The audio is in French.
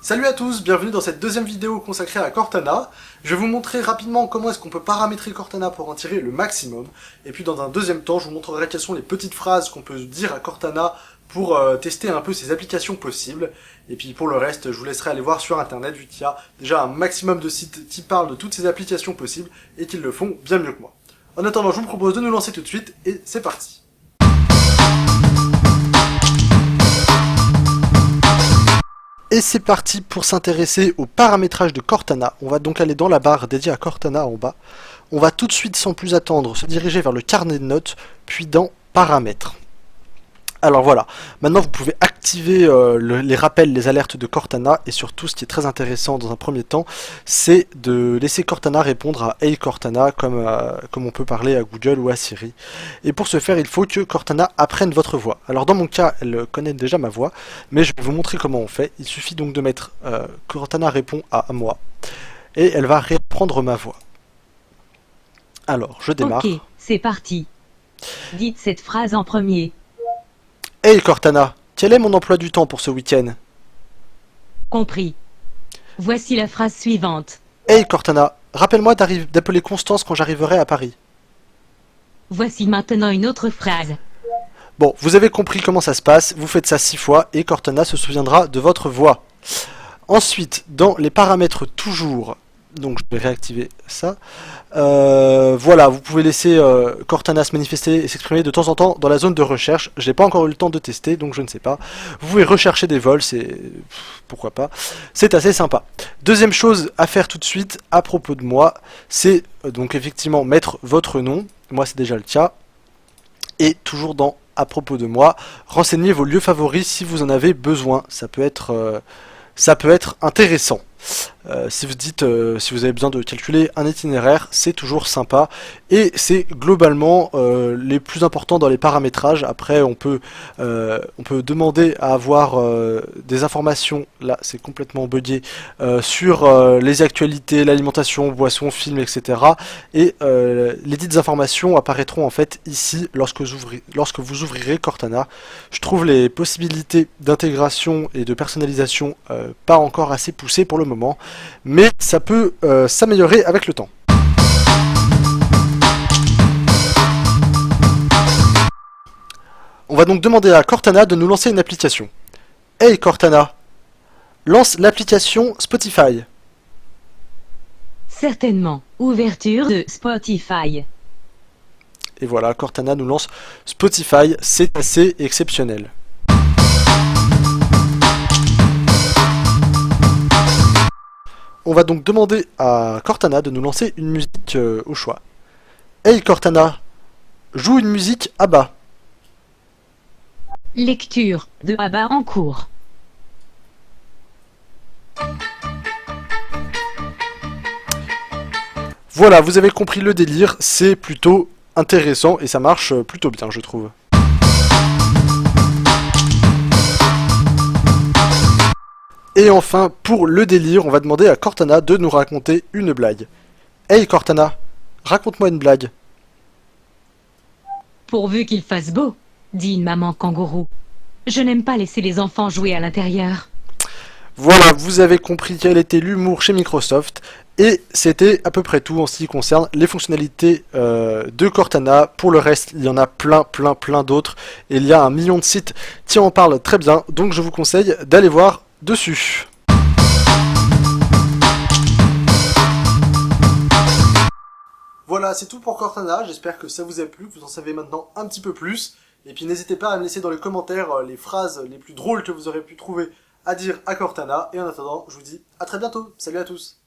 Salut à tous, bienvenue dans cette deuxième vidéo consacrée à Cortana. Je vais vous montrer rapidement comment est-ce qu'on peut paramétrer Cortana pour en tirer le maximum. Et puis dans un deuxième temps, je vous montrerai quelles sont les petites phrases qu'on peut dire à Cortana pour tester un peu ses applications possibles. Et puis pour le reste, je vous laisserai aller voir sur internet vu qu'il y a déjà un maximum de sites qui parlent de toutes ces applications possibles et qui le font bien mieux que moi. En attendant, je vous propose de nous lancer tout de suite et c'est parti. Et c'est parti pour s'intéresser au paramétrage de Cortana. On va donc aller dans la barre dédiée à Cortana en bas. On va tout de suite, sans plus attendre, se diriger vers le carnet de notes, puis dans Paramètres. Alors voilà, maintenant vous pouvez activer les rappels, les alertes de Cortana, et surtout ce qui est très intéressant dans un premier temps, c'est de laisser Cortana répondre à Hey Cortana, comme on peut parler à Google ou à Siri. Et pour ce faire, il faut que Cortana apprenne votre voix. Alors dans mon cas, elle connaît déjà ma voix, mais je vais vous montrer comment on fait. Il suffit donc de mettre Cortana répond à moi, et elle va reprendre ma voix. Alors, je démarre. Ok, c'est parti. Dites cette phrase en premier. Hey Cortana, quel est mon emploi du temps pour ce week-end? Compris. Voici la phrase suivante. Hey Cortana, rappelle-moi d'appeler Constance quand j'arriverai à Paris. Voici maintenant une autre phrase. Bon, vous avez compris comment ça se passe, vous faites ça 6 fois et Cortana se souviendra de votre voix. Ensuite, dans les paramètres toujours, donc je vais réactiver ça. Voilà, vous pouvez laisser Cortana se manifester et s'exprimer de temps en temps dans la zone de recherche. Je n'ai pas encore eu le temps de tester, donc je ne sais pas. Vous pouvez rechercher des vols, c'est... pourquoi pas. C'est assez sympa. Deuxième chose à faire tout de suite à propos de moi, c'est donc effectivement mettre votre nom. Moi c'est déjà le cas. Et toujours dans à propos de moi, renseignez vos lieux favoris si vous en avez besoin. Ça peut être intéressant. Si vous avez besoin de calculer un itinéraire, c'est toujours sympa et c'est globalement les plus importants dans les paramétrages. Après on peut demander à avoir des informations, là c'est complètement buggé, sur les actualités, l'alimentation, boissons, films, etc. Et les dites informations apparaîtront en fait ici lorsque vous ouvrirez Cortana. Je trouve les possibilités d'intégration et de personnalisation pas encore assez poussées pour le moment, mais ça peut s'améliorer avec le temps. On va donc demander à Cortana de nous lancer une application. Hey Cortana, lance l'application Spotify. Certainement. Ouverture de Spotify. Et voilà, Cortana nous lance Spotify, c'est assez exceptionnel. On va donc demander à Cortana de nous lancer une musique au choix. Hey Cortana, joue une musique ABBA. Lecture de ABBA en cours. Voilà, vous avez compris le délire, c'est plutôt intéressant et ça marche plutôt bien, je trouve. Et enfin, pour le délire, on va demander à Cortana de nous raconter une blague. Hey Cortana, raconte-moi une blague. Pourvu qu'il fasse beau, dit une maman kangourou. Je n'aime pas laisser les enfants jouer à l'intérieur. Voilà, vous avez compris quel était l'humour chez Microsoft. Et c'était à peu près tout en ce qui concerne les fonctionnalités de Cortana. Pour le reste, il y en a plein d'autres. Et il y a 1 million de sites qui en parlent très bien. Donc je vous conseille d'aller voir dessus. Voilà, c'est tout pour Cortana. J'espère que ça vous a plu, que vous en savez maintenant un petit peu plus. Et puis n'hésitez pas à me laisser dans les commentaires les phrases les plus drôles que vous aurez pu trouver à dire à Cortana. Et en attendant, je vous dis à très bientôt. Salut à tous.